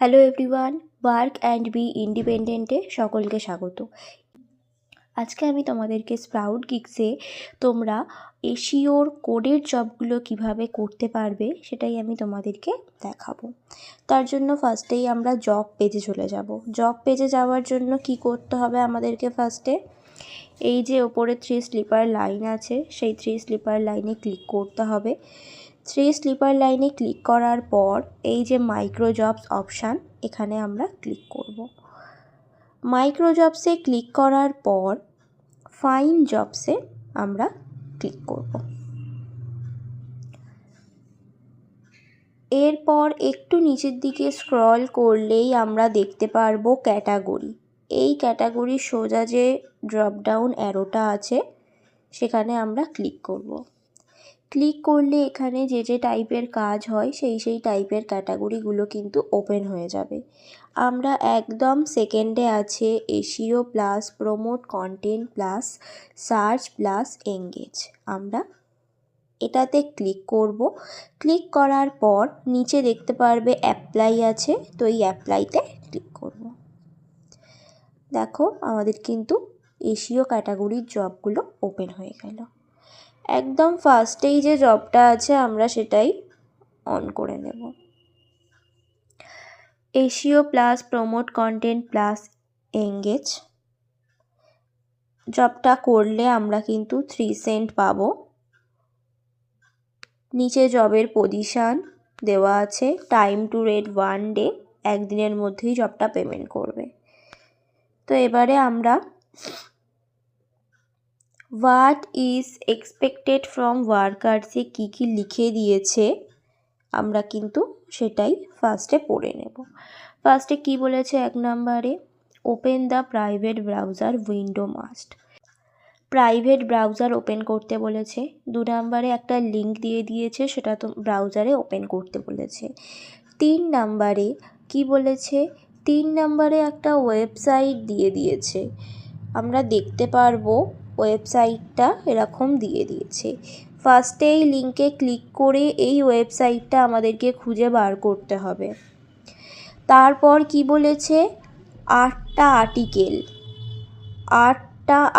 Hello everyone, work and be ইন্ডিপেন্ডেন্টে সকলকে স্বাগত। আজকে আমি তোমাদেরকে স্প্রাউট গিগসে তোমরা এসইওর কোডের জবগুলো কিভাবে করতে পারবে সেটাই আমি তোমাদেরকে দেখাবো। তার জন্য ফার্স্টেই আমরা জব পেজে চলে যাব। জব পেজে যাওয়ার জন্য কি করতে হবে আমাদেরকে? ফার্স্টে এই যে ওপরে 3 স্লিপার লাইন আছে, সেই 3 স্লিপার লাইনে ক্লিক করতে হবে। 3 স্লিপার লাইনে ক্লিক করার পর এই যে মাইক্রো জবস অপশান, এখানে আমরা ক্লিক করব। মাইক্রো জবসে ক্লিক করার পর ফাইন জবসে আমরা ক্লিক করব। এরপর একটু নিচের দিকে স্ক্রল করলেই আমরা দেখতে পারবো ক্যাটাগরি। এই ক্যাটাগরির সোজা যে ড্রপ ডাউন অ্যারোটা আছে সেখানে আমরা ক্লিক করব। ক্লিক করলে এখানে যে যে টাইপের কাজ হয় সেই টাইপের ক্যাটাগরিগুলো কিন্তু ওপেন হয়ে যাবে। আমরা একদম সেকেন্ডে আছে SEO plus promote content plus search plus engage. আমরা এটাতে ক্লিক করব। ক্লিক করার পর নিচে দেখতে পারবে অ্যাপ্লাই আছে, তো এই অ্যাপ্লাইতে ক্লিক করব। দেখো আমাদের কিন্তু এসইও ক্যাটাগরির জবগুলো ওপেন হয়ে গেল। একদম ফার্স্টেই যে জবটা আছে আমরা সেটাই অন করে নেব। SEO plus promote content plus engage জবটা করলে আমরা কিন্তু 3 সেন্ট পাবো। নিচে জবের পজিশান দেওয়া আছে, টাইম টু রেট 1 ডে, একদিনের মধ্যেই জবটা পেমেন্ট করবে। তো এবারে আমরা হোয়াট ইজ এক্সপেক্টেড ফ্রম ওয়ার্কার্সে কী কী লিখে দিয়েছে আমরা কিন্তু সেটাই ফার্স্টে পড়ে নেব। ফার্স্টে কি বলেছে? 1 নম্বরে open the private browser window must. Private browser open করতে বলেছে। 2 নম্বরে একটা লিঙ্ক দিয়ে দিয়েছে, সেটা তো ব্রাউজারে ওপেন করতে বলেছে। 3 নম্বরে কি বলেছে? 3 নম্বরে একটা ওয়েবসাইট দিয়ে দিয়েছে। আমরা দেখতে পারবো ওয়েবসাইটটা এরকম দিয়ে দিয়েছে। ফার্স্টে এই লিঙ্কে ক্লিক করে এই ওয়েবসাইটটা আমাদেরকে খুঁজে বার করতে হবে। তারপর কি বলেছে? 8টা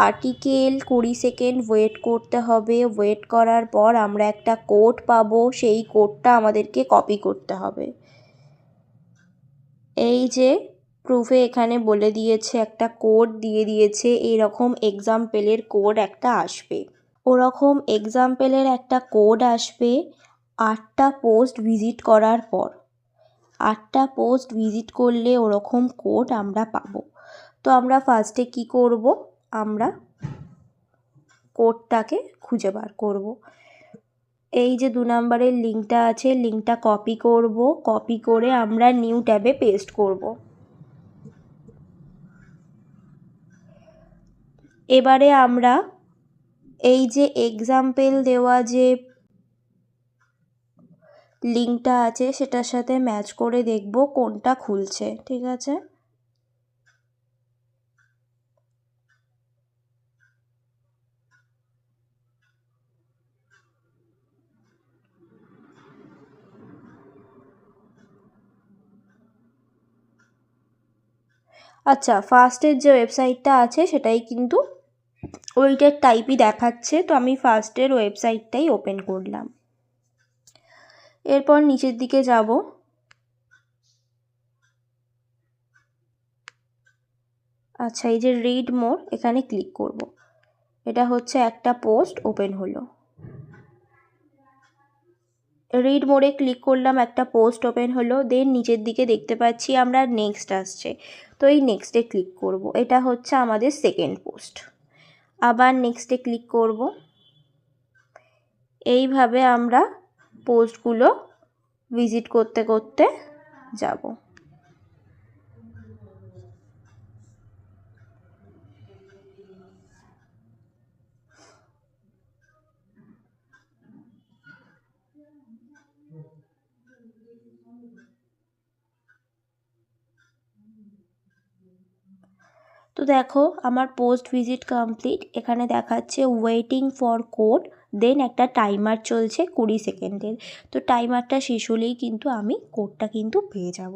আর্টিকেল 20 সেকেন্ড ওয়েট করতে হবে। ওয়েট করার পর আমরা একটা কোড পাবো, সেই কোডটা আমাদেরকে কপি করতে হবে। এই যে প্রুফে এখানে বলে দিয়েছে, একটা কোড দিয়ে দিয়েছে, এইরকম এক্সাম্পলের কোড একটা আসবে। ওরকম এক্সাম্পলের একটা কোড আসবে 8টা পোস্ট ভিজিট করার পর। 8টা পোস্ট ভিজিট করলে ওরকম কোড আমরা পাবো। তো আমরা ফার্স্টে কি করব? আমরা কোডটাকে খুঁজে বার করব। এই যে 2 নম্বরের লিঙ্কটা আছে, লিঙ্কটা কপি করব। কপি করে আমরা নিউ ট্যাবে পেস্ট করব। এবারে আমরা এই যে এক্সাম্পল দেওয়া যে লিঙ্কটা আছে সেটার সাথে ম্যাচ করে দেখব কোনটা খুলছে। ঠিক আছে, আচ্ছা ফার্স্টের যে ওয়েবসাইটটা আছে সেটাই কিন্তু ওইটার টাইপই দেখাচ্ছে। তো আমি ফার্স্টের ওয়েবসাইটটাই ওপেন করলাম। এরপর নিচের দিকে যাব। আচ্ছা এই যে রিড মোর, এখানে ক্লিক করব। এটা হচ্ছে একটা পোস্ট ওপেন হলো। রিড মোরে ক্লিক করলাম, একটা পোস্ট ওপেন হলো। দেন নিচের দিকে দেখতে পাচ্ছি আমরা নেক্সট আসছে, তো এই নেক্সটে ক্লিক করব। এটা হচ্ছে আমাদের সেকেন্ড পোস্ট। আবার নেক্সটে ক্লিক করব। এইভাবে আমরা পোস্টগুলো ভিজিট করতে করতে যাব। তো দেখো আমার পোস্ট ভিজিট কমপ্লিট। এখানে দেখাচ্ছে ওয়েটিং ফর কোড, দেন একটা টাইমার চলছে 20 সেকেন্ডের। তো টাইমারটা শেষ হলেই কিন্তু আমি কোডটা কিন্তু পেয়ে যাব।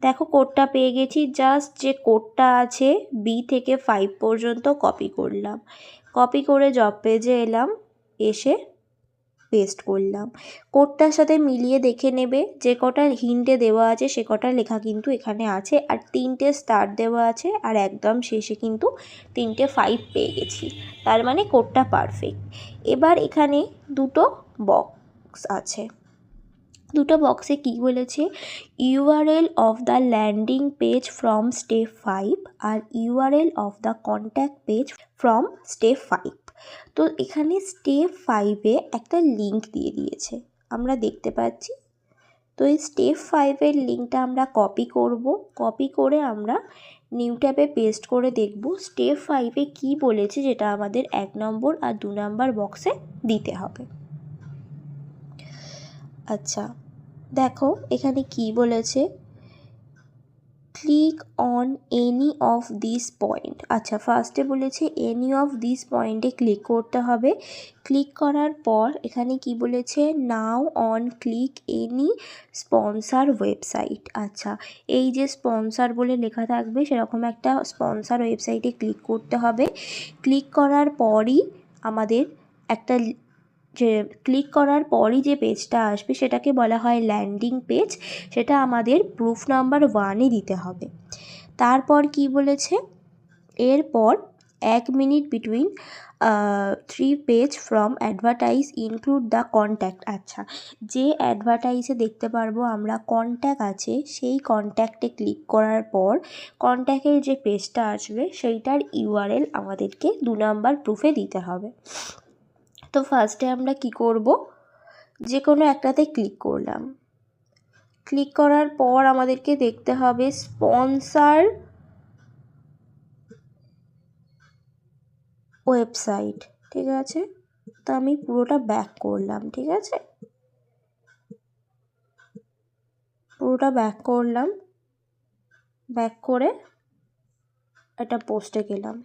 দেখো কোডটা পেয়ে গেছি। জাস্ট যে কোডটা আছে বি থেকে 5 পর্যন্ত কপি করলাম, কপি করে জব পেজে এলাম, এসে পেস্ট করলাম। কোডটার সাথে মিলিয়ে দেখে নেবে যে কটা হিন্টে দেওয়া আছে সে কটা লেখা কিন্তু এখানে আছে, আর 3টে স্টার দেওয়া আছে, আর একদম শেষে কিন্তু 3টে 5 পেয়ে গেছি, তার মানে কোডটা পারফেক্ট। এবার এখানে দুটো বক্স আছে, দুটো বক্সে কি বলেছে, URL of the landing page from step 5 আর URL of the contact page from step 5। তো এখানে স্টেপ 5-এ একটা লিঙ্ক দিয়ে দিয়েছে, আমরা দেখতে পাচ্ছি। তো এই স্টেপ 5-এর লিঙ্কটা আমরা কপি করব, কপি করে আমরা নিউ ট্যাবে পেস্ট করে দেখব স্টেপ 5-এ কী বলেছে, যেটা আমাদের 1 নম্বর আর 2 নম্বর বক্সে দিতে হবে। আচ্ছা দেখো এখানে কি বলেছে, click on any of this point. আচ্ছা ফার্স্টে বলেছে এনি অফ দিস পয়েন্টে ক্লিক করতে হবে। ক্লিক করার পর এখানে কি বলেছে, নাও on click any sponsor website. আচ্ছা এই যে স্পন্সার বলে লেখা থাকবে সেরকম একটা স্পন্সার ওয়েবসাইটে ক্লিক করতে হবে। ক্লিক করার পরই আমাদের একটা যে ক্লিক করার পরই যে পেজটা আসবে সেটাকে বলা হয় ল্যান্ডিং পেজ, সেটা আমাদের প্রুফ নাম্বার 1-এ দিতে হবে। তারপর কি বলেছে, এরপর 1 minute between 3 page from advertise include the contact. আচ্ছা যে অ্যাডভার্টাইজে দেখতে পারবো আমরা কন্ট্যাক্ট আছে, সেই কন্ট্যাক্টে ক্লিক করার পর কন্ট্যাক্টের যে পেজটা আসবে সেইটার ইউআরএল আমাদেরকে 2 নাম্বার প্রুফে দিতে হবে। তো ফার্স্টে আমরা কি করব, যে কোনো একটাতে ক্লিক করলাম। ক্লিক করার পর আমাদেরকে দেখতে হবে স্পন্সার ওয়েবসাইট, ঠিক আছে। তো আমি পুরোটা ব্যাক করলাম, ঠিক আছে, পুরোটা ব্যাক করলাম, ব্যাক করে একটা পোস্টে গেলাম।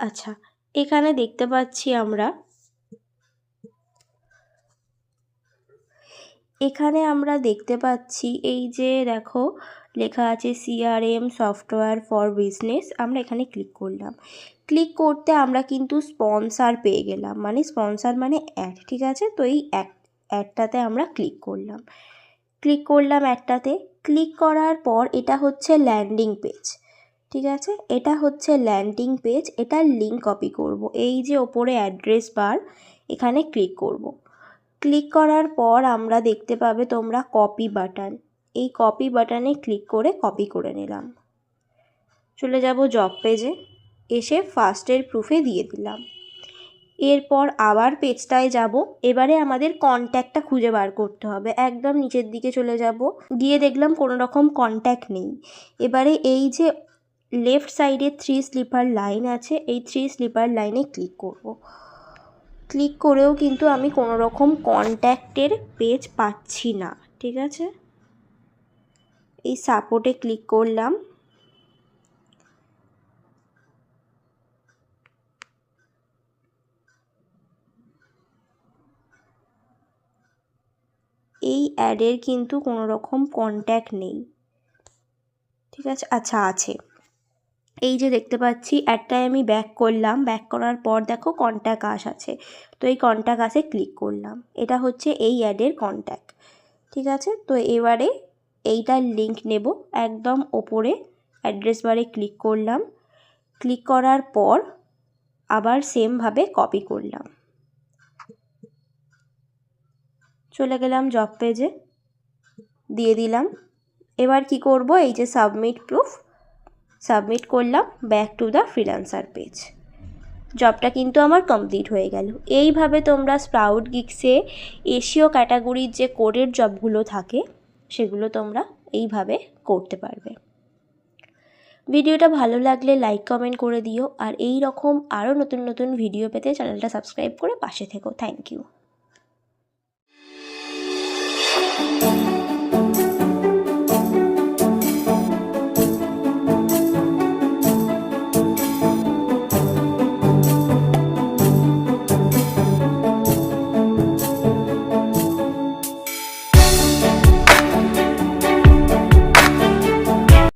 আচ্ছা এখানে দেখতে পাচ্ছি আমরা, দেখতে পাচ্ছি এই যে দেখো লেখা আছে CRM সফটওয়্যার ফর বিজনেস। আমরা এখানে ক্লিক করলাম। ক্লিক করতে আমরা কিন্তু স্পন্সার পেয়ে গেলাম, মানে স্পন্সার মানে অ্যাড, ঠিক আছে। তো এই অ্যাডটাতে আমরা ক্লিক করলাম, একটাতে। ক্লিক করার পর এটা হচ্ছে ল্যান্ডিং পেজ, ঠিক আছে, এটা হচ্ছে ল্যান্ডিং পেজ। এটার লিঙ্ক কপি করব, এই যে ওপরে অ্যাড্রেস বার এখানে ক্লিক করব। ক্লিক করার পর আমরা দেখতে পাবে তোমরা কপি বাটন, এই কপি বাটনে ক্লিক করে কপি করে নিলাম। চলে যাব জব পেজে, এসে ফার্স্টের প্রুফে দিয়ে দিলাম। এরপর আবার পেজটায় যাব, এবারে আমাদের কন্ট্যাক্টটা খুঁজে বার করতে হবে। একদম নিচের দিকে চলে যাব, গিয়ে দেখলাম কোনো রকম কন্ট্যাক্ট নেই। এবারে এই যে লেফট সাইডে 3 স্লিপার লাইন আছে, এই 3 স্লিপার লাইনে ক্লিক করব। ক্লিক করেও কিন্তু আমি কোনো রকম কন্ট্যাক্টের পেজ পাচ্ছি না, ঠিক আছে। এই সাপোর্টে ক্লিক করলাম, এই অ্যাডের কিন্তু কোনো রকম কন্ট্যাক্ট নেই, ঠিক আছে। আচ্ছা আছে, এই যে দেখতে পাচ্ছি অ্যাডটায় আমি ব্যাক করলাম, ব্যাক করার পর দেখো কন্ট্যাক্ট আস আছে। তো এই কন্ট্যাক্ট আসে ক্লিক করলাম, এটা হচ্ছে এই অ্যাডের কন্ট্যাক্ট, ঠিক আছে। তো এবারে এইটার লিঙ্ক নেব, একদম ওপরে অ্যাড্রেস বারে ক্লিক করলাম। ক্লিক করার পর আবার সেমভাবে কপি করলাম, চলে গেলাম জব পেজে, দিয়ে দিলাম। এবার কি করব, এই যে সাবমিট প্রুফ, সাবমিট করলাম, back to the freelancer page. জবটা কিন্তু আমার কমপ্লিট হয়ে গেল। এইভাবে তোমরা স্প্রাউট গিগসে এশীয় ক্যাটাগরির যে কোডের জবগুলো থাকে সেগুলো তোমরা এইভাবে করতে পারবে। ভিডিওটা ভালো লাগলে লাইক কমেন্ট করে দিও, আর এই রকম আরও নতুন নতুন ভিডিও পেতে চ্যানেলটা সাবস্ক্রাইব করে পাশে থেকো। Thank you.